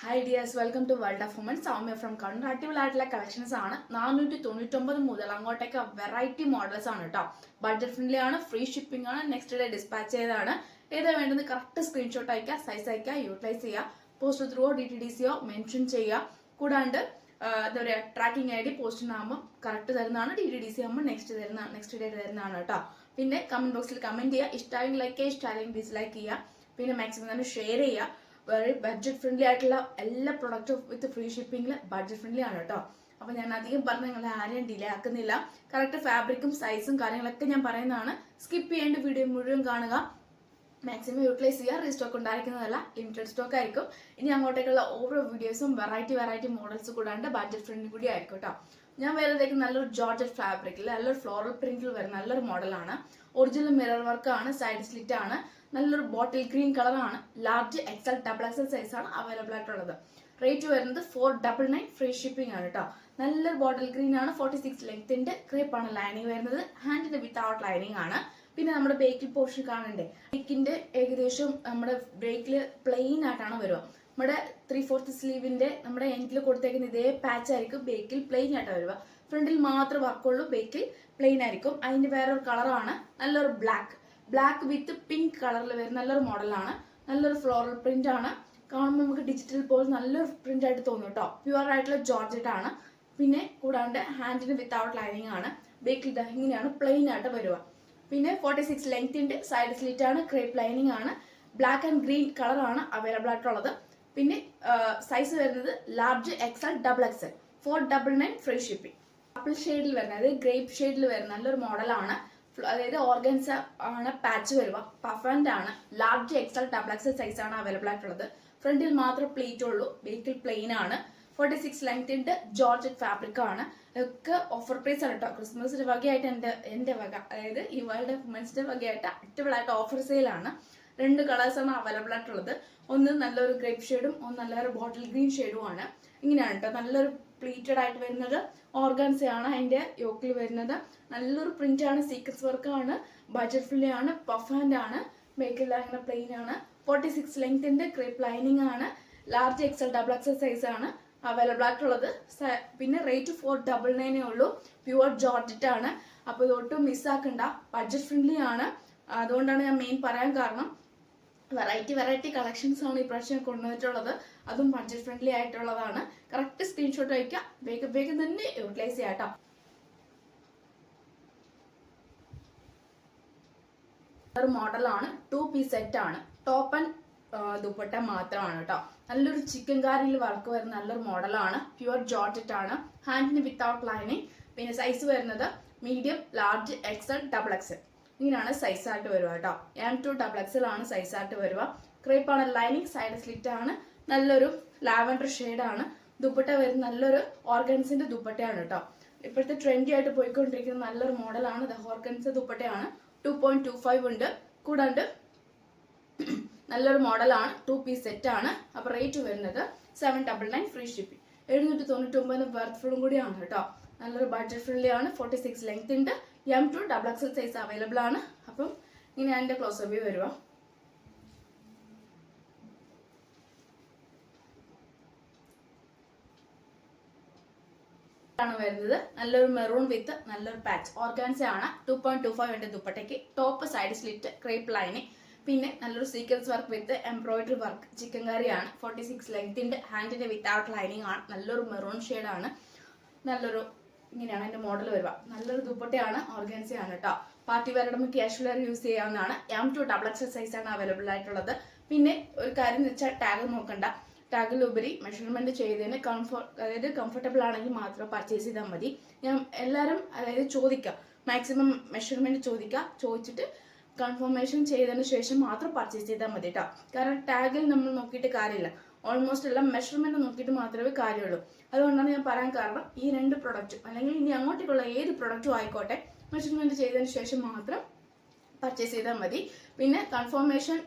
Hi dears, welcome to World of Women. Soumya from Kannur. അടിപൊളിയായിട്ടുള്ള collections ആണ്. 499 മുതൽ അങ്ങോട്ടേക്ക് വെറൈറ്റി മോഡൽസ് ആണ് കേട്ടോ. ബഡ്ജറ്റ് ഫ്രണ്ട്ലി ആണ്, ഫ്രീ ഷിപ്പിംഗ് ആണ്, നെക്സ്റ്റ് ഡേ ഡിസ്പാച്ച് ചെയ്തതാണ്. ഏതാ വേണ്ടത് കറക്റ്റ് സ്ക്രീൻഷോട്ട് അയക്കുക, സൈസ് അയക്കുക, യൂട്ടിലൈസ് ചെയ്യുക, പോസ്റ്റ് ത്രൂ DTDCയോ മെൻഷൻ ചെയ്യുക. കൂടാണ്ട് എന്താ പറയുക, ട്രാക്കിംഗ് ID പോസ്റ്റിനാകുമ്പോൾ കറക്റ്റ് തരുന്നതാണ്, DTDC ആകുമ്പോൾ നെക്സ്റ്റ് ഡേ തരുന്നതാണ് കേട്ടോ. പിന്നെ കമന്റ് ബോക്സിൽ കമന്റ് ചെയ്യുക, ഇഷ്ടമായെങ്കിൽ ലൈക്ക് ചെയ്യുക, ഇഷ്ടമായെങ്കിൽ ഡിസ്ലൈക്ക് ചെയ്യുക. പിന്നെ മാക്സിമം തന്നെ ഷെയർ ചെയ്യുക. വെരി ബഡ്ജറ്റ് ഫ്രണ്ട്ലി ആയിട്ടുള്ള എല്ലാ പ്രൊഡക്റ്റും വിത്ത് ഫ്രീ ഷിപ്പിംഗിൽ ബഡ്ജറ്റ് ഫ്രണ്ട്ലി ആണ് കേട്ടോ. അപ്പോൾ ഞാൻ അധികം പറഞ്ഞ് നിങ്ങളെ ആരെയും ഡിലേ ആക്കുന്നില്ല. കറക്റ്റ് ഫാബ്രിക്കും സൈസും കാര്യങ്ങളൊക്കെ ഞാൻ പറയുന്നതാണ്. സ്കിപ്പ് ചെയ്യേണ്ട വീഡിയോ മുഴുവൻ കാണുക, മാക്സിമം യൂട്ടിലൈസ് ചെയ്യുക. റീസ്റ്റോക്ക് ഉണ്ടായിരിക്കുന്നതല്ല, ലിമിറ്റഡ് സ്റ്റോക്ക് ആയിരിക്കും. ഇനി അങ്ങോട്ടേക്കുള്ള ഓരോ വീഡിയോസും വെറൈറ്റി മോഡൽസ് കൂടാണ്ട് ബഡ്ജറ്റ് ഫ്രണ്ട്ലി കൂടി ആയിരിക്കും കേട്ടോ. ഞാൻ വരുന്നതേക്ക് നല്ലൊരു ജോർജറ്റ് ഫാബ്രിക്കിൽ നല്ലൊരു ഫ്ലോറൽ പ്രിന്റിൽ വരുന്ന നല്ലൊരു മോഡലാണ്. ഒറിജിനൽ മിറർ വർക്ക് ആണ്, സൈഡ് സ്ലിറ്റ് ആണ്, നല്ലൊരു ബോട്ടിൽ ഗ്രീൻ കളറാണ്. ലാർജ് XL XXL സൈസ് ആണ് അവൈലബിൾ ആയിട്ടുള്ളത്. റേറ്റ് വരുന്നത് 499, ഫ്രീ ഷിപ്പിംഗ് ആണ് കേട്ടോ. നല്ലൊരു ബോട്ടിൽ ഗ്രീൻ ആണ്, 46 ലെങ്ത്തിന്റെ ക്രേപ്പ് ആണ് ലൈനിങ് വരുന്നത്. ഹാൻഡിന്റെ വിത്തൗട്ട് ലൈനിങ് ആണ്. പിന്നെ നമ്മുടെ ബേക്കിൽ പോർഷൻ കാണണ്ടേ, ബേക്കിന്റെ ഏകദേശം നമ്മുടെ ബ്രേക്കിൽ പ്ലെയിൻ ആയിട്ടാണ് വരിക. നമ്മുടെ 3/4 സ്ലീവിന്റെ നമ്മുടെ എൻഡിൽ കൊടുത്തേക്കുന്ന ഇതേ പാച്ച് ആയിരിക്കും ബേക്കിൽ പ്ലെയിൻ ആയിട്ട് വരിക. ഫ്രണ്ടിൽ മാത്രമേ വർക്കുള്ളൂ, ബേക്കിൽ പ്ലെയിൻ ആയിരിക്കും. അതിന്റെ വേറൊരു കളറാണ് നല്ലൊരു ബ്ലാക്ക് വിത്ത് പിങ്ക് കളറിൽ വരുന്ന നല്ലൊരു മോഡലാണ്. നല്ലൊരു ഫ്ലോറൽ പ്രിന്റ് ആണ്. കാണുമ്പോൾ നമുക്ക് ഡിജിറ്റൽ പോലെ നല്ലൊരു പ്രിന്റ് ആയിട്ട് തോന്നും കേട്ടോ. പ്യുവർ ആയിട്ടുള്ള ജോർജറ്റ് ആണ്. പിന്നെ കൂടാണ്ട് ഹാൻഡിന് വിത്തൗട്ട് ലൈനിങ് ആണ്. ബേക്കിൽ ഇങ്ങനെയാണ് പ്ലെയിൻ ആയിട്ട് വരിക. പിന്നെ 46 ലെങ്ത്തിന്റെ സൈഡ് സ്ലിറ്റ് ആണ്, ക്രേപ്പ് ലൈനിങ് ആണ്. ബ്ലാക്ക് ആൻഡ് ഗ്രീൻ കളറാണ് അവൈലബിൾ ആയിട്ടുള്ളത്. പിന്നെ സൈസ് വരുന്നത് large XL XXL, 499, free shipping. Apple ഷെയ്ഡിൽ വരുന്ന, അതായത് ഗ്രേപ്പ് ഷെയ്ഡിൽ വരുന്ന നല്ലൊരു മോഡലാണ്. അതായത് ഓർഗൻസ ആണ് പാച്ച് വരിക. പഫൻഡ് ആണ്. ലാർജ് XL XXL സൈസ് ആണ് അവൈലബിൾ ആയിട്ടുള്ളത്. ഫ്രണ്ടിൽ മാത്രം പ്ലീറ്റ് ഉള്ളൂ, ബേക്കിൽ പ്ലെയിൻ ആണ്. 46 ലെങ്ത്തിന്റെ ജോർജറ്റ് ഫാബ്രിക് ആണ്. ഒക്കെ ഓഫർ പ്രൈസ് ആണ് കേട്ടോ. ക്രിസ്മസിന്റെ വകയായിട്ട് എന്റെ വക, അതായത് ഈ വേൾഡ് ഓഫ് വുമൻസിന്റെ വകയായിട്ട് അടിപൊളിയായിട്ട് ഓഫർ സെയിലാണ്. 2 കളേഴ്സാണ് അവൈലബിൾ ആയിട്ടുള്ളത്. ഒന്ന് നല്ലൊരു ഗ്രേപ്പ് ഷെയ്ഡും ഒന്ന് നല്ലൊരു ബോട്ടിൽ ഗ്രീൻ ഷെയ്ഡും ആണ്. ഇങ്ങനെയാണ് കേട്ടോ. നല്ലൊരു പ്ലീറ്റഡ് ആയിട്ട് വരുന്നത് ഓർഗൻസ ആണ്. അതിന്റെ യോക്കിൽ വരുന്നത് നല്ലൊരു പ്രിന്റ് ആണ്, സീക്വൻസ് വർക്ക് ആണ്, ബഡ്ജറ്റ് ഫ്രണ്ട്ലി ആണ്, പഫ് ഹാൻഡ് ആണ്, ബേക്കിൽ അങ്ങനെ പ്ലെയിൻ ആണ്. 46 ലെങ്ത്തിന്റെ ക്രേപ്പ് ലൈനിങ് ആണ്. ലാർജ് XL XXL സൈസ് ആണ് അവൈലബിൾ ആയിട്ടുള്ളത്. പിന്നെ റേറ്റ് 499 ഉള്ളൂ. പ്യുവർ ജോർജറ്റ് ആണ്. അപ്പോൾ ഇതൊട്ടും മിസ്സാക്കണ്ട, ബഡ്ജറ്റ് ഫ്രണ്ട്ലി ആണ്. അതുകൊണ്ടാണ് ഞാൻ മെയിൻ പറയാൻ കാരണം. വെറൈറ്റി കളക്ഷൻസ് ആണ് ഇപ്രാവശ്യം കൊണ്ടുവന്നിട്ടുള്ളത്. അതും ബഡ്ജറ്റ് ഫ്രണ്ട്ലി ആയിട്ടുള്ളതാണ്. കറക്റ്റ് സ്ക്രീൻഷോട്ട് വയ്ക്കുക, വേഗം തന്നെ യൂട്ടിലൈസ് ചെയ്യാം കേട്ടോ. ഒരു മോഡലാണ്, 2 പീസ് സെറ്റ് ആണ്. ടോപ്പ് ആൻഡ് ദുപ്പട്ട മാത്രമാണ് കേട്ടോ. നല്ലൊരു ചിക്കൻ കാരിയിൽ വർക്ക് വരുന്ന നല്ലൊരു മോഡലാണ്. പ്യുവർ ജോർജറ്റ് ആണ്. ഹാൻഡിന് വിത്തൗട്ട് ലൈനിങ്. പിന്നെ സൈസ് വരുന്നത് മീഡിയം, ലാർജ്, XL XXL. ഇങ്ങനെയാണ് സൈസ് ആയിട്ട് വരിക കേട്ടോ. M2 XXL ആണ് സൈസ് ആയിട്ട് വരിക. ക്രേപ്പ് ആണ് ലൈനിങ്, സൈഡ് സ്ലിറ്റ് ആണ്. നല്ലൊരു ലാവൻഡർ ഷെയ്ഡ് ആണ്. ദുപ്പട്ട വരുന്ന നല്ലൊരു ഓർഗൻസിന്റെ ദുപ്പട്ടയാണ് കേട്ടോ. ഇപ്പോഴത്തെ ട്രെൻഡി ആയിട്ട് പോയിക്കൊണ്ടിരിക്കുന്ന നല്ലൊരു മോഡലാണ്. ഓർഗൻസ് ദുപ്പട്ടയാണ്. 2.25 ഉണ്ട്. കൂടാണ്ട് നല്ലൊരു മോഡലാണ്, 2 പീസ് സെറ്റ് ആണ്. അപ്പൊ റേറ്റ് വരുന്നത് 799, ഫ്രീ ഷിപ്പിംഗ്. 799 വർത്ത് കൂടിയാണ് കേട്ടോ. നല്ലൊരു ബഡ്ജറ്റ് ഫ്രണ്ട്ലി ആണ്. 46 ലെങ്ത് ഉണ്ട്. M2 XXL സൈസ് അവൈലബിൾ ആണ്. അപ്പം ഇങ്ങനെ അതിന്റെ ക്ലോസ് വ്യൂ വരുക. ആണ് വരുന്നത് നല്ലൊരു മെറൂൺ വിത്ത് നല്ലൊരു പാച്ച് ഓർഗാൻസ ആണ്. 2.25 ഉണ്ട് ദുപ്പട്ടയ്ക്ക്. Top side slit, crepe lining. പിന്നെ നല്ലൊരു sequence work with embroidery work, ചിക്കൻ കറിയാണ്. 46 ലെങ്ത്തിന്റെ ഹാൻഡിന്റെ വിത്തൗട്ട് ലൈനിങ് ആണ്. നല്ലൊരു മെറൂൺ ഷെയ്ഡ് ആണ്. നല്ലൊരു ഇങ്ങനെയാണ് അതിന്റെ മോഡൽ വരിക. നല്ലൊരു ദുപ്പട്ടയാണ്, ഓർഗാൻസ ആണ് കേട്ടോ. പാർട്ടി വെയർ നമുക്ക് ക്യാഷ്വൽ വെയർ യൂസ് ചെയ്യാവുന്നതാണ്. M2 XXL സൈസ് ആണ് അവൈലബിൾ ആയിട്ടുള്ളത്. പിന്നെ ഒരു കാര്യം എന്ന് വെച്ചാൽ ടാഗ് നോക്കണ്ട. ടാഗിലുപരി മെഷർമെന്റ് ചെയ്തതിന് അതായത് കംഫർട്ടബിൾ ആണെങ്കിൽ മാത്രം പർച്ചേസ് ചെയ്താൽ മതി. ഞാൻ എല്ലാവരും അതായത് ചോദിക്കുക, മാക്സിമം മെഷർമെന്റ് ചോദിച്ചിട്ട് കൺഫർമേഷൻ ചെയ്തതിന് ശേഷം മാത്രം പർച്ചേസ് ചെയ്താൽ മതി കേട്ടോ. കാരണം ടാഗിൽ നമ്മൾ നോക്കിയിട്ട് കാര്യമില്ല. ഓൾമോസ്റ്റ് എല്ലാം മെഷർമെന്റ് നോക്കിയിട്ട് മാത്രമേ കാര്യമുള്ളൂ. അതുകൊണ്ടാണ് ഞാൻ പറയാൻ കാരണം, ഈ 2 പ്രൊഡക്റ്റും അല്ലെങ്കിൽ ഇനി അങ്ങോട്ടേക്കുള്ള ഏത് പ്രൊഡക്റ്റും ആയിക്കോട്ടെ, മെഷർമെന്റ് ചെയ്തതിന് ശേഷം മാത്രം പർച്ചേസ് ചെയ്താൽ മതി. പിന്നെ കൺഫർമേഷൻ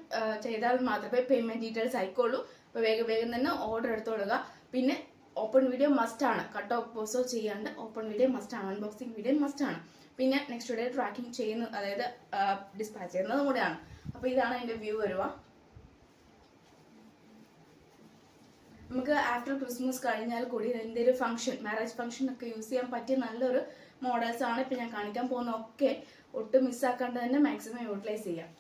ചെയ്താൽ മാത്രമേ പേയ്മെന്റ് ഡീറ്റെയിൽസ് ആയിക്കോളൂ. അപ്പോൾ വേഗം തന്നെ ഓർഡർ എടുത്തു കൊടുക്കുക. പിന്നെ ഓപ്പൺ വീഡിയോ മസ്റ്റ് ആണ്. കട്ട് ഓഫ് പോസോ ചെയ്യാണ്ട് ഓപ്പൺ വീഡിയോ മസ്റ്റ് ആണ്. അൺബോക്സിംഗ് വീഡിയോ മസ്റ്റ് ആണ്. പിന്നെ നെക്സ്റ്റ് ഡേ ട്രാക്കിംഗ് ചെയ്യുന്ന, അതായത് ഡിസ്പാച്ച് ചെയ്യുന്നതും കൂടെയാണ്. അപ്പോൾ ഇതാണ് എൻ്റെ വ്യൂ വരിക. നമുക്ക് ആഫ്റ്റർ ക്രിസ്മസ് കഴിഞ്ഞാൽ കൂടി എന്തെങ്കിലും ഫംഗ്ഷൻ, മാരേജ് ഫംഗ്ഷൻ ഒക്കെ യൂസ് ചെയ്യാൻ പറ്റിയ നല്ലൊരു മോഡൽസ് ആണ് ഇപ്പം ഞാൻ കാണിക്കാൻ പോകുന്ന. ഒക്കെ ഒട്ടും മിസ്സാക്കാണ്ട് തന്നെ മാക്സിമം യൂട്ടിലൈസ് ചെയ്യാം.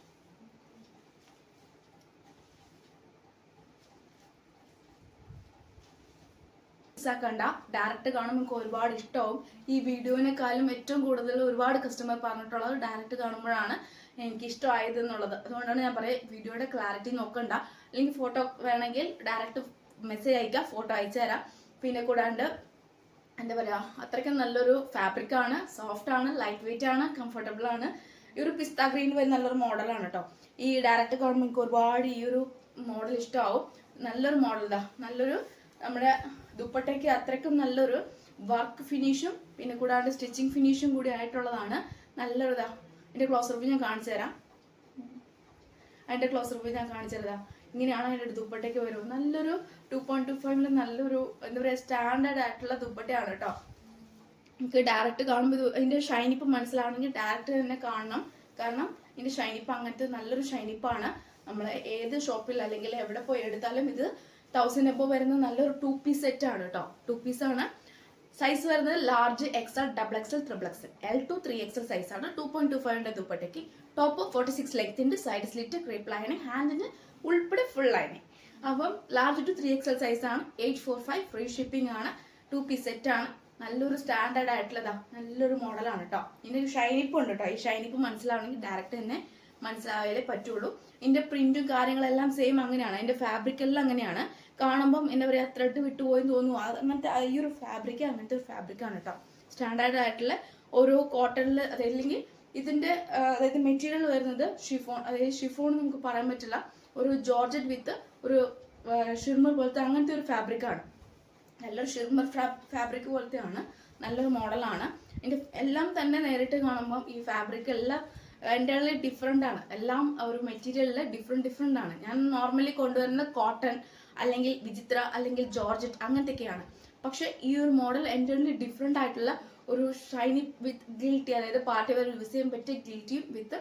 മിസ്സാക്കണ്ട, ഡയറക്റ്റ് കാണുമ്പോൾ നമുക്ക് ഒരുപാട് ഇഷ്ടമാവും. ഈ വീഡിയോനെക്കാളും ഏറ്റവും കൂടുതൽ ഒരുപാട് കസ്റ്റമർ പറഞ്ഞിട്ടുള്ളത് ഡയറക്റ്റ് കാണുമ്പോഴാണ് എനിക്ക് ഇഷ്ടമായത് എന്നുള്ളത്. അതുകൊണ്ടാണ് ഞാൻ പറയാം വീഡിയോയുടെ ക്ലാരിറ്റി നോക്കണ്ട, അല്ലെങ്കിൽ ഫോട്ടോ വേണമെങ്കിൽ ഡയറക്റ്റ് മെസ്സേജ് അയക്കാം, ഫോട്ടോ അയച്ചു തരാം. പിന്നെ കൂടാണ്ട് എന്താ പറയുക, അത്രയ്ക്കും നല്ലൊരു ഫാബ്രിക്കാണ്, സോഫ്റ്റ് ആണ്, ലൈറ്റ് വെയിറ്റ് ആണ്, കംഫർട്ടബിൾ ആണ്. ഈ ഒരു പിസ്ത ഗ്രീൻ വരുന്ന നല്ലൊരു മോഡലാണ് കേട്ടോ. ഈ ഡയറക്റ്റ് കാണുമ്പോൾ എനിക്ക് ഒരുപാട് ഈ ഒരു മോഡൽ ഇഷ്ടമാവും. നല്ലൊരു മോഡൽ, നല്ലൊരു നമ്മുടെ ദുപ്പട്ടയ്ക്ക് അത്രയ്ക്കും നല്ലൊരു വർക്ക് ഫിനിഷും പിന്നെ കൂടാണ്ട് സ്റ്റിച്ചിങ് ഫിനിഷും കൂടി ആയിട്ടുള്ളതാണ്. നല്ലൊരു അതിൻ്റെ ക്ലോസ് റിവ്യൂ ഞാൻ കാണിച്ചു തരാം. ഇങ്ങനെയാണ് അതിൻ്റെ ദുപ്പട്ടയ്ക്ക് വരും. നല്ലൊരു 2.25 നല്ലൊരു എന്താ പറയുക സ്റ്റാൻഡേർഡ് ആയിട്ടുള്ള ദുപ്പട്ടയാണ് കേട്ടോ. നമുക്ക് ഡയറക്റ്റ് കാണുമ്പോൾ ഇതിൻ്റെ ഷൈനിപ്പ് മനസ്സിലാവണമെങ്കിൽ ഡയറക്റ്റ് തന്നെ കാണണം. കാരണം ഇതിൻ്റെ ഷൈനിപ്പ് അങ്ങനത്തെ നല്ലൊരു ഷൈനിപ്പാണ്. നമ്മൾ ഏത് ഷോപ്പിൽ അല്ലെങ്കിൽ എവിടെ പോയി എടുത്താലും ഇത് 1000 എബോ വരുന്ന നല്ലൊരു 2 പീസ് സെറ്റ് ആണ് കേട്ടോ. 2 പീസാണ്. സൈസ് വരുന്നത് large, XL, double XL, triple XL, L2 3XL സൈസാണ്. 2.25 ദുപ്പട്ടയ്ക്ക് ടോപ്പ് 46 ലെങ്ത്തിന്റെ, സൈഡ് സ്ലിറ്റ്, ക്രേപ്പ് ലൈനിങ്, ഹാൻഡിന് ഉൾപ്പെടെ ഫുൾ ലൈനിങ്. അപ്പം ലാർജ് ടു 3XL സൈസാണ്. 845 ഫ്രീ ഷിപ്പിംഗ് ആണ്. 2 പീസ് സെറ്റ് ആണ്. നല്ലൊരു സ്റ്റാൻഡേർഡ് ആയിട്ടുള്ളതാ, നല്ലൊരു മോഡലാണ് കേട്ടോ. ഇതിൻ്റെ ഒരു ഷൈനിപ്പ് ഉണ്ട് കേട്ടോ. ഈ ഷൈനിപ്പ് മനസ്സിലാവണമെങ്കിൽ ഡയറക്റ്റ് തന്നെ മനസ്സിലായാലേ പറ്റുള്ളൂ. ഇതിന്റെ പ്രിന്റും കാര്യങ്ങളെല്ലാം സെയിം അങ്ങനെയാണ്. അതിന്റെ ഫാബ്രിക് എല്ലാം അങ്ങനെയാണ്. കാണുമ്പം എന്താ പറയുക ത്രെഡ് വിട്ടുപോയെന്ന് തോന്നുന്നു. അങ്ങനത്തെ ഈ ഒരു ഫാബ്രിക് അങ്ങനത്തെ ഒരു ഫാബ്രിക്കാണ് കേട്ടോ. സ്റ്റാൻഡേർഡ് ആയിട്ടുള്ള ഓരോ കോട്ടണിൽ, അതല്ലെങ്കിൽ ഇതിന്റെ അതായത് മെറ്റീരിയൽ വരുന്നത് ഷിഫോൺ, അതായത് ഷിഫോൺ നമുക്ക് പറയാൻ പറ്റില്ല, ഒരു ജോർജറ്റ് വിത്ത് ഒരു ഷിർമർ പോലത്തെ അങ്ങനത്തെ ഒരു ഫാബ്രിക്കാണ്. നല്ലൊരു ഷിർമർ ഫാബ്രിക് പോലത്തെയാണ്. നല്ലൊരു മോഡലാണ്. ഇതിന്റെ എല്ലാം തന്നെ നേരിട്ട് കാണുമ്പോൾ ഈ ഫാബ്രിക് എല്ലാം എൻ്റയർലി ഡിഫറെൻ്റ് ആണ്. എല്ലാം ഒരു മെറ്റീരിയലിൽ ഡിഫറെൻ്റ് ആണ്. ഞാൻ നോർമലി കൊണ്ടുവരുന്ന കോട്ടൺ അല്ലെങ്കിൽ വിചിത്ര അല്ലെങ്കിൽ ജോർജറ്റ് അങ്ങനത്തെയൊക്കെയാണ്. പക്ഷെ ഈ ഒരു മോഡൽ എൻ്റയർലി ഡിഫറെൻ്റ് ആയിട്ടുള്ള ഒരു ഷൈനി വിത്ത് ഗിൽറ്റി, അതായത് പാർട്ടി വെയർ യൂസ് ചെയ്യാൻ പറ്റിയ ഗിൽറ്റിയും വിത്ത്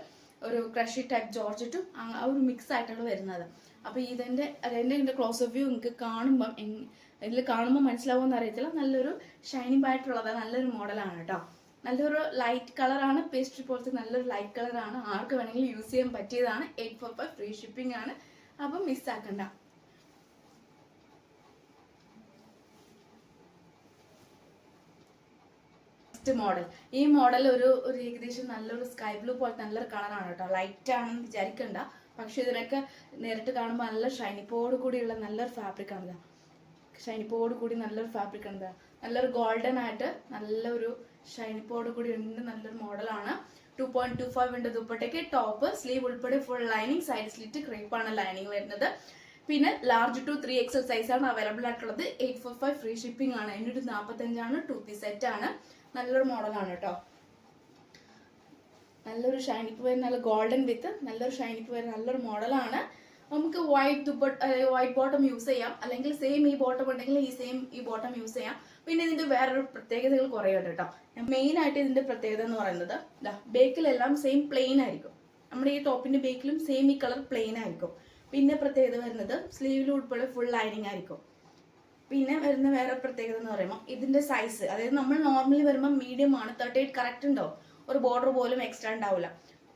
ഒരു ക്രഷി ടൈപ്പ് ജോർജറ്റും ആ ഒരു മിക്സ് ആയിട്ടാണ് വരുന്നത്. അപ്പോൾ ഇതിൻ്റെ ക്ലോസ് വ്യൂ നിങ്ങൾക്ക് ഇതിൽ കാണുമ്പോൾ മനസ്സിലാവുമെന്ന് അറിയത്തില്ല. നല്ലൊരു ഷൈനിങ് ആയിട്ടുള്ളത് നല്ലൊരു മോഡലാണ് കേട്ടോ. നല്ലൊരു ലൈറ്റ് കളറാണ്, പേസ്ട്രി പോലത്തെ നല്ലൊരു ലൈറ്റ് കളറാണ്. ആർക്ക് വേണമെങ്കിലും യൂസ് ചെയ്യാൻ പറ്റിയതാണ്. 845 ഫ്രീ ഷിപ്പിംഗ് ആണ്. അപ്പം മിസ്സാക്കണ്ട. Next model. ഈ മോഡൽ ഒരു ഏകദേശം നല്ലൊരു സ്കൈ ബ്ലൂ പോലത്തെ നല്ലൊരു കളറാണ് കേട്ടോ. ലൈറ്റ് ആണെന്ന് വിചാരിക്കണ്ട, പക്ഷെ ഇതിനൊക്കെ നേരിട്ട് കാണുമ്പോൾ നല്ല ഷൈനിപ്പോട് കൂടിയുള്ള നല്ലൊരു ഫാബ്രിക്കാണ്. നല്ലൊരു ഗോൾഡൻ ആയിട്ട് നല്ലൊരു ഷൈനിപ്പോട് കൂടി ഉണ്ട്. നല്ലൊരു മോഡലാണ്. 2.25 ദുപ്പട്ടയ്ക്ക് ടോപ്പ്, സ്ലീവ് ഉൾപ്പെടെ ഫുൾ ലൈനിങ്, സൈഡ് സ്ലിറ്റ്, ക്രേപ്പാണ് ലൈനിങ് വരുന്നത്. പിന്നെ ലാർജ് ടു 3XL സൈസാണ് അവൈലബിൾ ആയിട്ടുള്ളത്. 845 ഫ്രീ ഷിപ്പിംഗ് ആണ്. 845 2 പീസ് സെറ്റ് ആണ്. നല്ലൊരു മോഡലാണ് കേട്ടോ. നല്ലൊരു ഷൈനിപ്പ് വരുന്ന നല്ല ഗോൾഡൻ വിത്ത് നല്ലൊരു ഷൈനിപ്പ് വരുന്ന നല്ലൊരു മോഡലാണ്. നമുക്ക് വൈറ്റ് ബോട്ടം യൂസ് ചെയ്യാം, അല്ലെങ്കിൽ സെയിം ഈ ബോട്ടം ഉണ്ടെങ്കിൽ ഈ ബോട്ടം യൂസ് ചെയ്യാം. പിന്നെ ഇതിന്റെ വേറൊരു പ്രത്യേകതകൾ കുറയുണ്ട് കേട്ടോ. മെയിൻ ആയിട്ട് ഇതിന്റെ പ്രത്യേകത എന്ന് പറയുന്നത് ബേക്കിലെല്ലാം സെയിം പ്ലെയിൻ ആയിരിക്കും. നമ്മുടെ ഈ ടോപ്പിന്റെ ബേക്കിലും സെയിം ഈ കളർ പ്ലെയിൻ ആയിരിക്കും. പിന്നെ പ്രത്യേകത വരുന്നത് സ്ലീവിൽ ഉൾപ്പെടെ ഫുൾ ലൈനിങ് ആയിരിക്കും. പിന്നെ വരുന്ന വേറെ പ്രത്യേകത എന്ന് പറയുമ്പോൾ ഇതിന്റെ സൈസ്, അതായത് നമ്മൾ നോർമലി വരുമ്പോൾ മീഡിയം ആണ്, 38 കറക്റ്റ് ഉണ്ടാവും. ഒരു ബോർഡർ പോലും എക്സ്ട്രാ ഉണ്ടാവില്ല.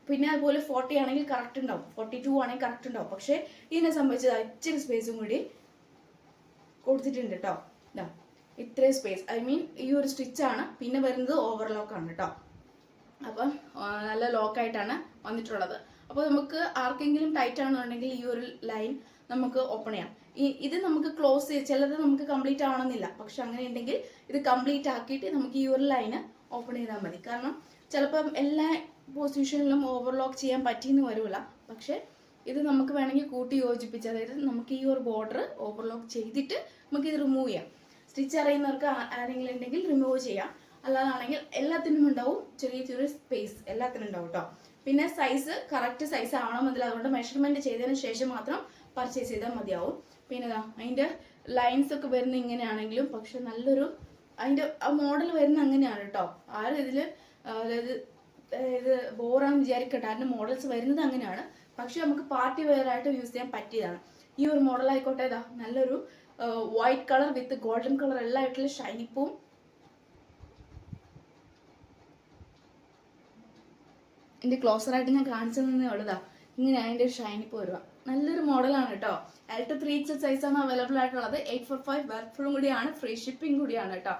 പിന്നെ അതുപോലെ 40 ആണെങ്കിൽ കറക്റ്റ് ഉണ്ടാവും, 42 ആണെങ്കിൽ കറക്റ്റ് ഉണ്ടാവും. പക്ഷെ ഇതിനെ സംബന്ധിച്ച് ഇച്ചിരി സ്പേസും കൂടി കൊടുത്തിട്ടുണ്ട് കേട്ടോ. ഇത്രയും സ്പേസ്, ഐ മീൻ ഈ ഒരു സ്റ്റിച്ചാണ്. പിന്നെ വരുന്നത് ഓവർലോക്ക് ആണ് കേട്ടോ. അപ്പം നല്ല ലോക്കായിട്ടാണ് വന്നിട്ടുള്ളത്. അപ്പോൾ നമുക്ക് ആർക്കെങ്കിലും ടൈറ്റ് ആണെന്നുണ്ടെങ്കിൽ ഈ ഒരു ലൈൻ നമുക്ക് ഓപ്പൺ ചെയ്യാം. ഇത് നമുക്ക് ക്ലോസ് ചെയ്ത്, ചിലത് നമുക്ക് കംപ്ലീറ്റ് ആവണമെന്നില്ല. പക്ഷെ അങ്ങനെ ഉണ്ടെങ്കിൽ ഇത് കംപ്ലീറ്റ് ആക്കിയിട്ട് നമുക്ക് ഈ ഒരു ലൈന് ഓപ്പൺ ചെയ്താൽ മതി. കാരണം ചിലപ്പം എല്ലാ പൊസിഷനിലും ഓവർലോക്ക് ചെയ്യാൻ പറ്റിയെന്ന് വരില്ല. പക്ഷെ ഇത് നമുക്ക് വേണമെങ്കിൽ കൂട്ടി യോജിപ്പിച്ച്, അതായത് നമുക്ക് ഈ ഒരു ബോർഡർ ഓവർലോക്ക് ചെയ്തിട്ട് നമുക്ക് ഇത് റിമൂവ് ചെയ്യാം. സ്റ്റിച്ച് അറിയുന്നവർക്ക് ആരെങ്കിലും ഉണ്ടെങ്കിൽ റിമൂവ് ചെയ്യാം. അല്ലാതാണെങ്കിൽ എല്ലാത്തിനും ഉണ്ടാവും ചെറിയ സ്പേസ്, എല്ലാത്തിനും ഉണ്ടാവും കേട്ടോ. പിന്നെ സൈസ് കറക്റ്റ് സൈസ് ആവണമെന്നില്ല. അതുകൊണ്ട് മെഷർമെന്റ് ചെയ്തതിന് ശേഷം മാത്രം പർച്ചേസ് ചെയ്താൽ മതിയാവും. പിന്നെ അതിന്റെ ലൈൻസ് ഒക്കെ വരുന്ന ഇങ്ങനെയാണെങ്കിലും, പക്ഷെ നല്ലൊരു അതിന്റെ ആ മോഡൽ വരുന്ന അങ്ങനെയാണ് കേട്ടോ. ആരും ഇതില് അതായത് ബോറാന്ന് വിചാരിക്കട്ടെ, അതിന്റെ മോഡൽസ് വരുന്നത് അങ്ങനെയാണ്. പക്ഷെ നമുക്ക് പാർട്ടി വെയർ ആയിട്ട് യൂസ് ചെയ്യാൻ പറ്റിയതാണ്. ഈ ഒരു മോഡൽ ആയിക്കോട്ടെ, നല്ലൊരു വൈറ്റ് കളർ വിത്ത് ഗോൾഡൻ കളർ എല്ലാം ആയിട്ടുള്ള ഷൈനിപ്പും എൻ്റെ ക്ലോസറായിട്ട് ഞാൻ കാണിച്ചു തന്നേ ഉള്ളതാ. ഇങ്ങനെ അതിൻ്റെ ഒരു ഷൈനിപ്പ് വരുക. നല്ലൊരു മോഡലാണ് കേട്ടോ. L to 3XL സൈസാണ് അവൈലബിൾ ആയിട്ടുള്ളത്. 845 വർക്ക്ഫുള്ളും കൂടിയാണ്, ഫ്രീ ഷിപ്പിംഗ് കൂടിയാണ് കേട്ടോ.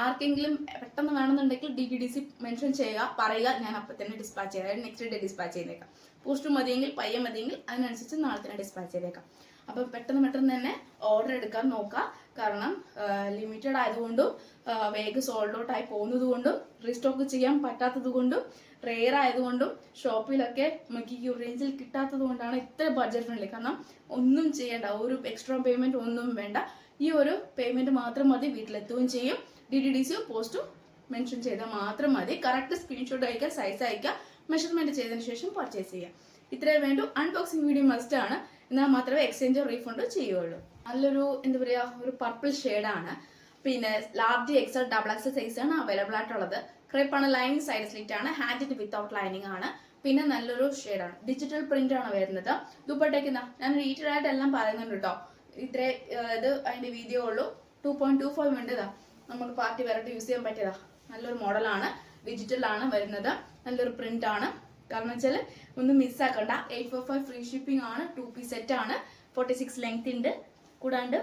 ആർക്കെങ്കിലും പെട്ടെന്ന് വേണമെന്നുണ്ടെങ്കിൽ DTDC മെൻഷൻ ചെയ്യുക, പറയുക, ഞാൻ അപ്പം തന്നെ ഡിസ്പാച്ച് ചെയ്യാം. നെക്സ്റ്റ് ഡേ ഡിസ്പാച്ച് ചെയ്തേക്കാം. പോസ്റ്റ് മതിയെങ്കിൽ പയ്യെ മതിയെങ്കിൽ അതിനനുസരിച്ച് നാളെ തന്നെ ഡിസ്പാച്ച് ചെയ്തേക്കാം. അപ്പം പെട്ടെന്ന് തന്നെ ഓർഡർ എടുക്കാൻ നോക്കുക. കാരണം ലിമിറ്റഡ് ആയതുകൊണ്ടും വേഗം സോൾഡ് ഔട്ട് ആയി പോകുന്നത് കൊണ്ടും റീസ്റ്റോക്ക് ചെയ്യാൻ പറ്റാത്തത് കൊണ്ടും റെയർ ആയതുകൊണ്ടും ഷോപ്പിലൊക്കെ നമുക്ക് ഈ റേഞ്ചിൽ കിട്ടാത്തത് കൊണ്ടാണ് ഇത്ര ബഡ്ജറ്റ് ഫ്രണ്ട്ലി. കാരണം ഒന്നും ചെയ്യേണ്ട, ഒരു എക്സ്ട്രാ പേയ്മെന്റ് ഒന്നും വേണ്ട. ഈ ഒരു പേയ്മെന്റ് മാത്രം മതി, വീട്ടിലെത്തുകയും ചെയ്യും. DTDC പോസ്റ്റും മെൻഷൻ ചെയ്താൽ മാത്രം മതി. കറക്റ്റ് സ്ക്രീൻഷോട്ട് അയക്കുക, സൈസ് അയക്കുക, മെഷർമെന്റ് ചെയ്തതിനു ശേഷം പർച്ചേസ് ചെയ്യുക. ഇത്രയും വേണ്ടു. അൺബോക്സിംഗ് വീഡിയോ മസ്റ്റ് ആണ്, എന്നാൽ മാത്രമേ എക്സ്ചേഞ്ചോ റീഫണ്ടോ ചെയ്യുള്ളൂ. നല്ലൊരു എന്താ പറയുക, ഒരു പർപ്പിൾ ഷെയ്ഡാണ്. പിന്നെ ലാർജ് XL XXL സൈസാണ് അവൈലബിൾ ആയിട്ടുള്ളത്. ക്രേപ്പാണ്, ലൈനിങ് സൈഡ് സ്ലിറ്റ് ആണ്, ഹാൻഡിന് വിത്തൗട്ട് ലൈനിങ് ആണ്. പിന്നെ നല്ലൊരു ഷെയ്ഡാണ്, ഡിജിറ്റൽ പ്രിന്റ് ആണ് വരുന്നത്. ദുപ്പട്ടയ്ക്ക് ഞാൻ ഡീറ്റെയിൽ ആയിട്ട് എല്ലാം പറയുന്നുണ്ട് കേട്ടോ. ഇത്രേ ഇത് അതിന്റെ വീഡിയോ ഉള്ളൂ. 2.25 ഉണ്ട്. നമുക്ക് പാർട്ടി വെറൈറ്റി യൂസ് ചെയ്യാൻ പറ്റിയതാ. നല്ലൊരു മോഡലാണ്, ഡിജിറ്റൽ ആണ് വരുന്നത്. നല്ലൊരു പ്രിന്റ് ആണ്. കാരണം വെച്ചാൽ ഒന്നും മിസ്സാക്കണ്ട. 845 ഫ്രീ ഷിപ്പിംഗ് ആണ്. 2 പീസ് സെറ്റ് ആണ്. 46 ലെങ്ത് ഉണ്ട്. കൂടാണ്ട്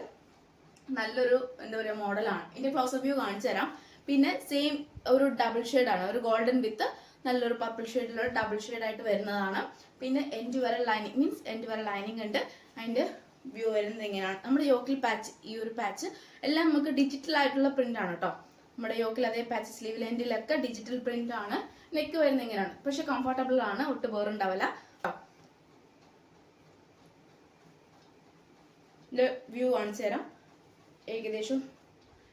നല്ലൊരു എന്താ പറയുക മോഡലാണ്. ഇതിന്റെ ക്ലോസ് വ്യൂ കാണിച്ചു തരാം. പിന്നെ സെയിം ഒരു ഡബിൾ ഷെയ്ഡ് ആണ്, ഒരു ഗോൾഡൻ വിത്ത് നല്ലൊരു പർപ്പിൾ ഷെയ്ഡിലുള്ള ഡബിൾ ഷെയ്ഡ് ആയിട്ട് വരുന്നതാണ്. പിന്നെ എൻഡ് വരെ ലൈനിങ് മീൻസ് എൻഡ് വരെ ലൈനിങ് ഉണ്ട്. അതിന്റെ വ്യൂ വരുന്നത് എങ്ങനെയാണ്, നമ്മുടെ യോക്കിൽ പാച്ച്, ഈ ഒരു പാച്ച് എല്ലാം നമുക്ക് ഡിജിറ്റൽ ആയിട്ടുള്ള പ്രിന്റ് ആണ് കേട്ടോ. നമ്മുടെ യോക്കിൽ അതേ പാച്ച്, സ്ലീവ് ലെൻഡിലൊക്കെ ഡിജിറ്റൽ പ്രിന്റ് ആണ്. നെക്ക് വരുന്നത് എങ്ങനെയാണ്, പക്ഷെ കംഫർട്ടബിൾ ആണ്, ഒട്ട് വേറുണ്ടാവില്ല. വ്യൂ കാണിച്ചു തരാം. ഏകദേശം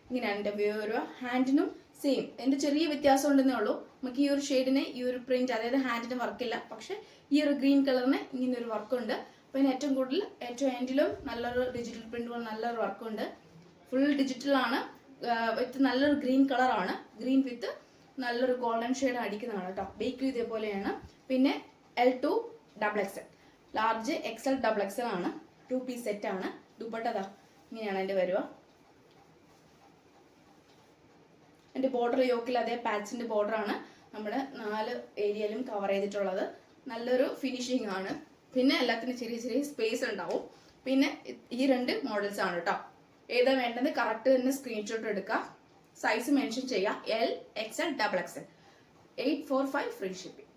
ഇങ്ങനെയാണ് എൻ്റെ വ്യൂ വരിക. ഹാൻഡിനും സെയിം, എൻ്റെ ചെറിയ വ്യത്യാസം ഉണ്ടെന്നേ ഉള്ളൂ. നമുക്ക് ഈ ഒരു ഷെയ്ഡിന് ഈ ഒരു പ്രിന്റ്, അതായത് ഹാൻഡിന് വർക്കില്ല, പക്ഷെ ഈ ഒരു ഗ്രീൻ കളറിന് ഇങ്ങനെ ഒരു വർക്കുണ്ട്. പിന്നെ ഏറ്റവും കൂടുതൽ ഏറ്റവും എൻഡിലും നല്ലൊരു ഡിജിറ്റൽ പ്രിന്റ്, നല്ലൊരു വർക്കുണ്ട്. ഫുൾ ഡിജിറ്റൽ ആണ്, വിത്ത് നല്ലൊരു ഗ്രീൻ കളറാണ്. ഗ്രീൻ വിത്ത് നല്ലൊരു ഗോൾഡൻ ഷെയ്ഡ് അടിക്കുന്നതാണ് കേട്ടോ. ബേക്കറി ഇതേപോലെയാണ്. പിന്നെ L to XXL, large XL XXL ആണ്. 2 പീസ് സെറ്റ് ആണ്. ദുപ്പട്ടതാ ഇങ്ങനെയാണ് എൻ്റെ വരിക. എൻ്റെ ബോർഡർ യോക്കിൽ അതേ പാച്ചിന്റെ ബോർഡർ ആണ് നമ്മുടെ 4 ഏരിയയിലും കവർ ചെയ്തിട്ടുള്ളത്. നല്ലൊരു ഫിനിഷിംഗ് ആണ്. പിന്നെ എല്ലാത്തിനും ചെറിയ ചെറിയ സ്പേസ് ഉണ്ടാവും. പിന്നെ ഈ 2 മോഡൽസ് ആണ് കേട്ടോ. ഏതാ വേണ്ടത് കറക്റ്റ് തന്നെ സ്ക്രീൻഷോട്ട് എടുക്കുക, സൈസ് മെൻഷൻ ചെയ്യുക. L, XL, XXL. 845 free shipping.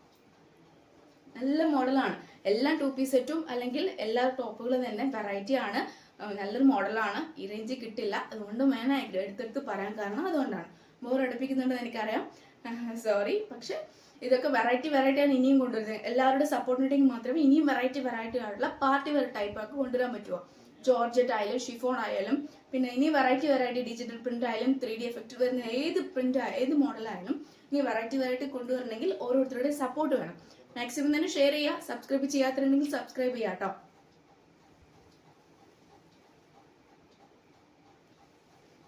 നല്ല മോഡലാണ്. എല്ലാം 2 പീസ് സെറ്റും അല്ലെങ്കിൽ എല്ലാ ടോപ്പുകളും തന്നെ വെറൈറ്റി ആണ്. നല്ലൊരു മോഡലാണ്. ഈ റേഞ്ച് കിട്ടില്ല, അതുകൊണ്ട് വേണം എടുത്തെടുത്ത് പറയാൻ കാരണം അതുകൊണ്ടാണ്. ബോർ അടുപ്പിക്കുന്നുണ്ടെന്ന് എനിക്കറിയാം, സോറി. പക്ഷെ ഇതൊക്കെ വെറൈറ്റി ആണ് ഇനിയും കൊണ്ടുവരുന്നത്. എല്ലാവരുടെ സപ്പോർട്ട് ഉണ്ടെങ്കിൽ മാത്രമേ ഇനിയും വെറൈറ്റി ആയിട്ടുള്ള പാർട്ടി വെയർ ടൈപ്പ് ഒക്കെ കൊണ്ടുവരാൻ പറ്റുമോ. ജോർജറ്റ് ആയാലും ഷിഫോൺ ആയാലും പിന്നെ ഇനി വെറൈറ്റി ഡിജിറ്റൽ പ്രിന്റ് ആയാലും 3D എഫക്റ്റ് വരുന്ന ഏത് പ്രിന്റ് ഏത് മോഡലായാലും ഇനി വെറൈറ്റി കൊണ്ടുവരണമെങ്കിൽ ഓരോരുത്തരുടെ സപ്പോർട്ട് വേണം. മാക്സിമം തന്നെ ഷെയർ ചെയ്യുക. സബ്സ്ക്രൈബ് ചെയ്യാത്തിട്ടുണ്ടെങ്കിൽ സബ്സ്ക്രൈബ് ചെയ്യാം കേട്ടോ.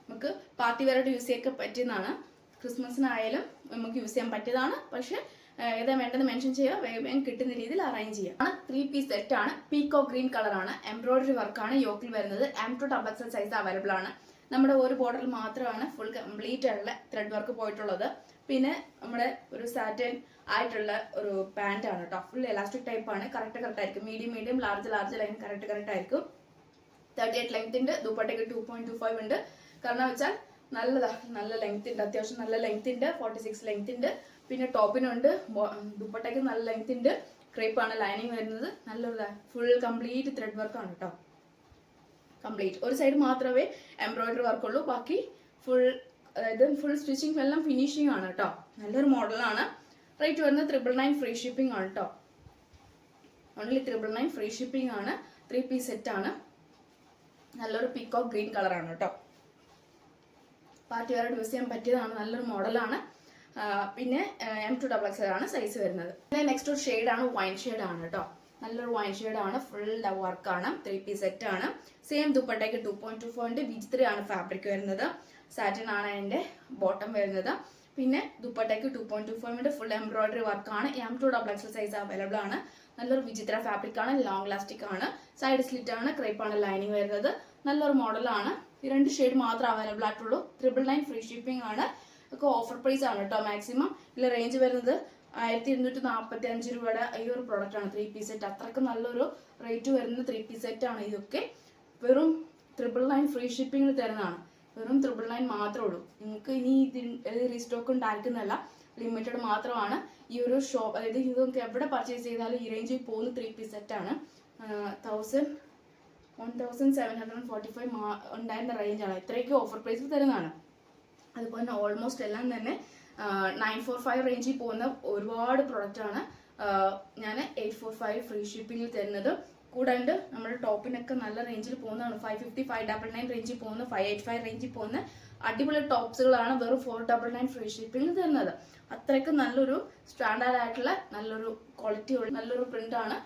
നമുക്ക് പാർട്ടി വെയറായിട്ട് യൂസ് ചെയ്യാൻ പറ്റിയതാണ്. ക്രിസ്മസിനായാലും നമുക്ക് യൂസ് ചെയ്യാൻ പറ്റിയതാണ്. പക്ഷെ ഏതാ വേണ്ടത് മെൻഷൻ ചെയ്യുക, വേഗം കിട്ടുന്ന രീതിയിൽ അറേഞ്ച് ചെയ്യുക. 3 പീസ് സെറ്റ് ആണ്. പീക്കോ ഗ്രീൻ കളറാണ്. എംബ്രോയിഡറി വർക്കാണ് യോക്കിൽ വരുന്നത്. M to XXL size available ആണ്. നമ്മുടെ ഒരു ബോർഡറിൽ മാത്രമാണ് ഫുൾ കംപ്ലീറ്റ് ആയിട്ടുള്ള ത്രെഡ് വർക്ക് പോയിട്ടുള്ളത്. പിന്നെ നമ്മുടെ ഒരു സാറ്റൻ ആയിട്ടുള്ള ഒരു പാന്റ് ആണ് കേട്ടോ. ഫുൾ എലാസ്റ്റിക് ടൈപ്പ് ആണ്. കറക്റ്റ് ആയിരിക്കും. മീഡിയം ലാർജ് ലൈൻ കറക്റ്റ് ആയിരിക്കും. 38 ലെങ്ത്തിന്റെ. ദുപ്പട്ടയ്ക്ക് 2.25 ഉണ്ട്. കാരണം വെച്ചാൽ നല്ല ലെങ്ത് ഉണ്ട്, അത്യാവശ്യം നല്ല ലെങ്ത് ഉണ്ട്. 46 ലെങ്ത് ഉണ്ട്. പിന്നെ ടോപ്പിനുണ്ട്, ദുപ്പട്ടയ്ക്ക് നല്ല ലെങ്ത് ഉണ്ട്. ക്രേപ്പാണ് ലൈനിങ് വരുന്നത്. നല്ലൊരു ഫുൾ കംപ്ലീറ്റ് ത്രെഡ് വർക്കാണ് കേട്ടോ. കംപ്ലീറ്റ് ഒരു സൈഡ് മാത്രമേ എംബ്രോയിഡറി വർക്കുള്ളൂ, ബാക്കി ഫുൾ സ്റ്റിച്ചിങ് എല്ലാം ഫിനിഷിംഗ് ആണ് കേട്ടോ. നല്ലൊരു മോഡലാണ്. റേറ്റ് വരുന്നത് 999 ഫ്രീ ഷിപ്പിംഗ് ആണ് കേട്ടോ. ഓൺലി 999 ഫ്രീ ഷിപ്പിംഗ് ആണ്. 3 പീസ് സെറ്റ് ആണ്. നല്ലൊരു പീക്കോക്ക് ഗ്രീൻ കളറാണ് കേട്ടോ. പാർട്ടി വെയർ യൂസ് ചെയ്യാൻ പറ്റിയതാണ്. നല്ലൊരു മോഡലാണ്. പിന്നെ M to XXL ആണ് സൈസ് വരുന്നത്. പിന്നെ നെക്സ്റ്റ് ഒരു ഷെയ്ഡാണ്, വൈൻ ഷെയ്ഡ് ആണ് കേട്ടോ. നല്ലൊരു വൈൻ ഷെയ്ഡ് ആണ്. ഫുൾ വർക്കാണ്. 3 പീസ് സെറ്റ് ആണ്. സെയിം ദുപ്പട്ടയ്ക്ക് 2.25 വിജിത്രി ആണ് ഫാബ്രിക് വരുന്നത്. സാറ്റിൻ ആണ് അതിന്റെ ബോട്ടം വരുന്നത്. പിന്നെ ദുപ്പട്ടയ്ക്ക് 2.25 ഫുൾ എംബ്രോയിഡറി വർക്കാണ്. M to XXL size available ആണ്. നല്ലൊരു വിചിത്ര ഫാബ്രിക് ആണ്. ലോങ് ലാസ്റ്റിക് ആണ്. സൈഡ് സ്ലിറ്റ് ആണ്. ക്രേപ്പാണ് ലൈനിങ് വരുന്നത്. നല്ലൊരു മോഡലാണ്. ഈ 2 ഷെയ്ഡ് മാത്രമേ അവൈലബിൾ ആയിട്ടുള്ളൂ. 999 ഫ്രീ ഷിപ്പിംഗ് ആണ്. ഒക്കെ ഓഫർ പ്രൈസ് ആണ് കേട്ടോ. മാക്സിമം ഇതിൽ റേഞ്ച് വരുന്നത് 1245 രൂപയുടെ ഈ ഒരു പ്രോഡക്റ്റ് ആണ്. 3 പീസ് സെറ്റ്. അത്രയ്ക്ക് നല്ലൊരു റേറ്റ് വരുന്ന 3 പീസ് സെറ്റ് ആണ് ഇതൊക്കെ. വെറും 999 ഫ്രീ ഷിപ്പിംഗിൽ തരുന്നതാണ്. വെറും 999 മാത്രമേ ഉള്ളൂ. നിങ്ങൾക്ക് ഇനി റീസ്റ്റോക്ക് ഉണ്ടായിരിക്കുന്നതല്ല, ലിമിറ്റഡ് മാത്രമാണ്. ഈ ഒരു ഷോപ്പ്, അതായത് ഇത് നമുക്ക് എവിടെ പർച്ചേസ് ചെയ്താലും ഈ റേഞ്ചിൽ പോകുന്ന 3 പീസ് സെറ്റ് ആണ്. 1745 ഉണ്ടായിരുന്ന റേഞ്ചാണ്. ഇത്രയൊക്കെ ഓഫർ പ്രൈസിൽ തരുന്നതാണ്. അതുപോലെ തന്നെ ഓൾമോസ്റ്റ് എല്ലാം തന്നെ 945 റേഞ്ചിൽ പോകുന്ന ഒരുപാട് പ്രൊഡക്റ്റാണ് ഞാൻ 845 ഫ്രീ ഷിപ്പിങ്ങിൽ തരുന്നത്. കൂടാണ്ട് നമ്മുടെ ടോപ്പിനൊക്കെ നല്ല റേഞ്ചിൽ പോകുന്നതാണ്. 550, 599 റേഞ്ചിൽ പോകുന്ന, 585 റേഞ്ചിൽ പോകുന്ന അടിപൊളി ടോപ്സുകളാണ് വെറും 499 ഫ്രീ ഷിപ്പിങ്ങിൽ തരുന്നത്. അത്രയ്ക്ക് നല്ലൊരു സ്റ്റാൻഡേർഡ് ആയിട്ടുള്ള നല്ലൊരു ക്വാളിറ്റി ഉള്ള നല്ലൊരു പ്രിന്റ് ആണ്.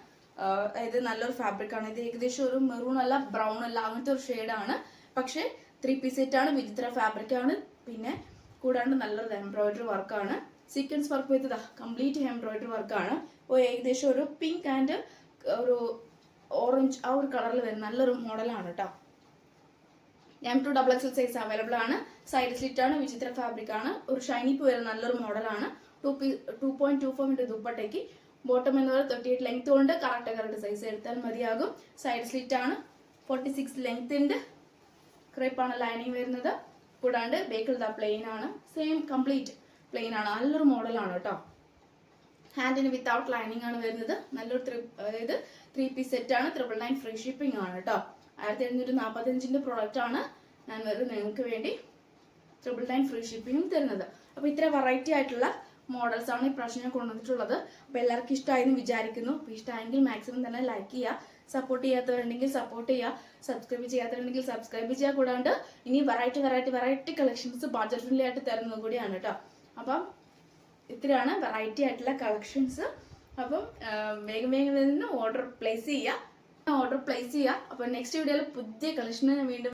അതായത് നല്ലൊരു ഫാബ്രിക് ആണ്. ഇത് ഏകദേശം ഒരു മെറൂൺ അല്ല, ബ്രൗൺ അല്ല, അങ്ങനത്തെ ഒരു ഷെയ്ഡാണ്. പക്ഷേ 3 പീസ് സെറ്റ് ആണ്. വിചിത്ര ഫാബ്രിക് ആണ്. പിന്നെ കൂടാണ്ട് നല്ലൊരു എംബ്രോയിഡറി വർക്കാണ്. സീക്വൻസ് വർക്ക് ചെയ്തതാ, കംപ്ലീറ്റ് എംബ്രോയിഡറി വർക്കാണ്. ഏകദേശം ഒരു പിങ്ക് ആൻഡ് ഒരു ഓറഞ്ച് ആ ഒരു കളറിൽ വരുന്ന നല്ലൊരു മോഡലാണ് കേട്ടോ. M2XXL സൈസ് അവൈലബിൾ ആണ്. സൈഡ് സ്ലിറ്റ് ആണ്. വിചിത്ര ഫാബ്രിക് ആണ്. ഒരു ഷൈനിപ്പ് വരുന്ന നല്ലൊരു മോഡലാണ്. 2.24 മീറ്റർ ദുപ്പട്ടയ്ക്ക്. ബോട്ടം എന്ന് പറയുന്നത് 38 ലെങ്ത് കൊണ്ട് കറക്റ്റ് സൈസ് എടുത്താൽ മതിയാകും. സൈഡ് സ്ലിറ്റ് ആണ്. 46 ലെങ്ത് ഉണ്ട്. ക്രേപ്പാണ് ലൈനിങ് വരുന്നത്. കൂടാണ്ട് ബേക്കിൽ പ്ലെയിൻ ആണ്. സെയിം കംപ്ലീറ്റ് പ്ലെയിൻ ആണ്. നല്ലൊരു മോഡലാണ് കേട്ടോ. ഹാൻഡിന് വിത്തൗട്ട് ലൈനിങ് ആണ് വരുന്നത്. നല്ലൊരു അതായത് 3 പീസ് സെറ്റ് ആണ്. 999 ഫ്രീ ഷിപ്പിംഗ് ആണ് കേട്ടോ. 1745 പ്രോഡക്റ്റ് ആണ് ഞാൻ നിങ്ങൾക്ക് വേണ്ടി 999 ഫ്രീ ഷിപ്പിംഗ് തരുന്നത്. അപ്പോൾ ഇത്ര വെറൈറ്റി ആയിട്ടുള്ള മോഡൽസ് ആണ് ഈ പ്രാവശ്യം ഞാൻ കൊണ്ടുവന്നിട്ടുള്ളത്. അപ്പോൾ എല്ലാവർക്കും ഇഷ്ടമായെന്ന് വിചാരിക്കുന്നു. അപ്പോൾ ഇഷ്ടമായെങ്കിൽ മാക്സിമം തന്നെ ലൈക്ക് ചെയ്യുക. സപ്പോർട്ട് ചെയ്യാത്തവരുണ്ടെങ്കിൽ സപ്പോർട്ട് ചെയ്യുക. സബ്സ്ക്രൈബ് ചെയ്യാത്തവരുണ്ടെങ്കിൽ സബ്സ്ക്രൈബ് ചെയ്യുക. കൂടാണ്ട് ഇനി വെറൈറ്റി കളക്ഷൻസ് ബഡ്ജറ്റ് ഫ്രണ്ട്ലി ആയിട്ട് തരുന്നതും കൂടിയാണ് കേട്ടോ. അപ്പം ഇത്രയാണ് വെറൈറ്റി ആയിട്ടുള്ള കളക്ഷൻസ്. അപ്പം വേഗം തന്നെ ഓർഡർ പ്ലേസ് ചെയ്യുക. അപ്പോൾ നെക്സ്റ്റ് വീഡിയോയിൽ പുതിയ കളക്ഷന് വീണ്ടും